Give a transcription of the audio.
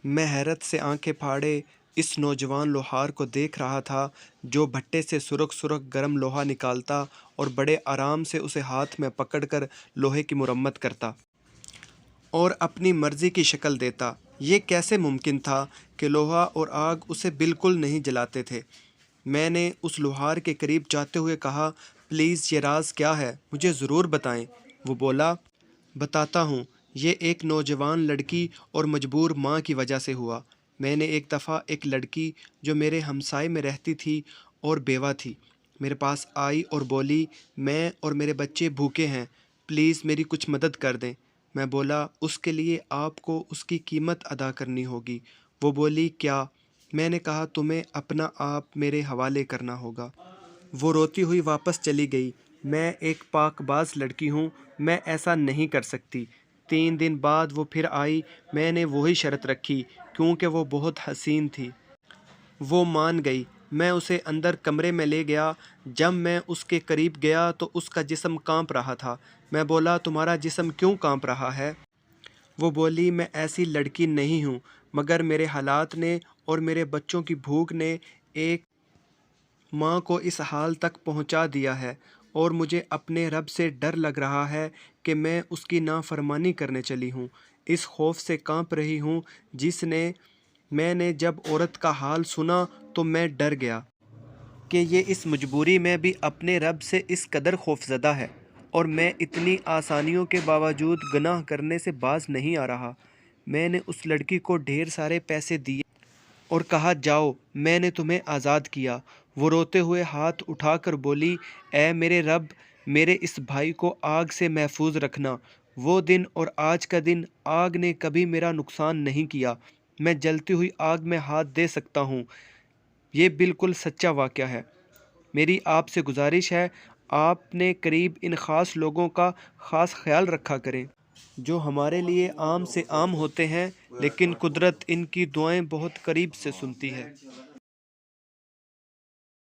میں حیرت سے آنکھیں پھاڑے اس نوجوان لوہار کو دیکھ رہا تھا جو بھٹے سے سرخ سرخ گرم لوہا نکالتا اور بڑے آرام سے اسے ہاتھ میں پکڑ کر لوہے کی مرمت کرتا اور اپنی مرضی کی شکل دیتا۔ یہ کیسے ممکن تھا کہ لوہا اور آگ اسے بالکل نہیں جلاتے تھے؟ میں نے اس لوہار کے قریب جاتے ہوئے کہا، پلیز یہ راز کیا ہے؟ مجھے ضرور بتائیں۔ وہ بولا، بتاتا ہوں، یہ ایک نوجوان لڑکی اور مجبور ماں کی وجہ سے ہوا۔ میں نے ایک دفعہ ایک لڑکی جو میرے ہمسائے میں رہتی تھی اور بیوہ تھی، میرے پاس آئی اور بولی، میں اور میرے بچے بھوکے ہیں، پلیز میری کچھ مدد کر دیں۔ میں بولا، اس کے لیے آپ کو اس کی قیمت ادا کرنی ہوگی۔ وہ بولی، کیا؟ میں نے کہا، تمہیں اپنا آپ میرے حوالے کرنا ہوگا۔ وہ روتی ہوئی واپس چلی گئی۔ میں ایک پاک باز لڑکی ہوں، میں ایسا نہیں کر سکتی۔ 3 دن بعد وہ پھر آئی۔ میں نے وہی شرط رکھی کیونکہ وہ بہت حسین تھی۔ وہ مان گئی۔ میں اسے اندر کمرے میں لے گیا۔ جب میں اس کے قریب گیا تو اس کا جسم کانپ رہا تھا۔ میں بولا، تمہارا جسم کیوں کانپ رہا ہے؟ وہ بولی، میں ایسی لڑکی نہیں ہوں، مگر میرے حالات نے اور میرے بچوں کی بھوک نے ایک ماں کو اس حال تک پہنچا دیا ہے، اور مجھے اپنے رب سے ڈر لگ رہا ہے کہ میں اس کی نافرمانی کرنے چلی ہوں۔ اس خوف سے کانپ رہی ہوں میں نے جب عورت کا حال سنا تو میں ڈر گیا کہ یہ اس مجبوری میں بھی اپنے رب سے اس قدر خوفزدہ ہے، اور میں اتنی آسانیوں کے باوجود گناہ کرنے سے باز نہیں آ رہا۔ میں نے اس لڑکی کو ڈھیر سارے پیسے دیے اور کہا، جاؤ، میں نے تمہیں آزاد کیا۔ وہ روتے ہوئے ہاتھ اٹھا کر بولی، اے میرے رب، میرے اس بھائی کو آگ سے محفوظ رکھنا۔ وہ دن اور آج کا دن آگ نے کبھی میرا نقصان نہیں کیا۔ میں جلتی ہوئی آگ میں ہاتھ دے سکتا ہوں۔ یہ بالکل سچا واقعہ ہے۔ میری آپ سے گزارش ہے، آپ نے قریب ان خاص لوگوں کا خاص خیال رکھا کریں جو ہمارے لیے عام سے عام ہوتے ہیں، لیکن قدرت ان کی دعائیں بہت قریب سے سنتی ہے۔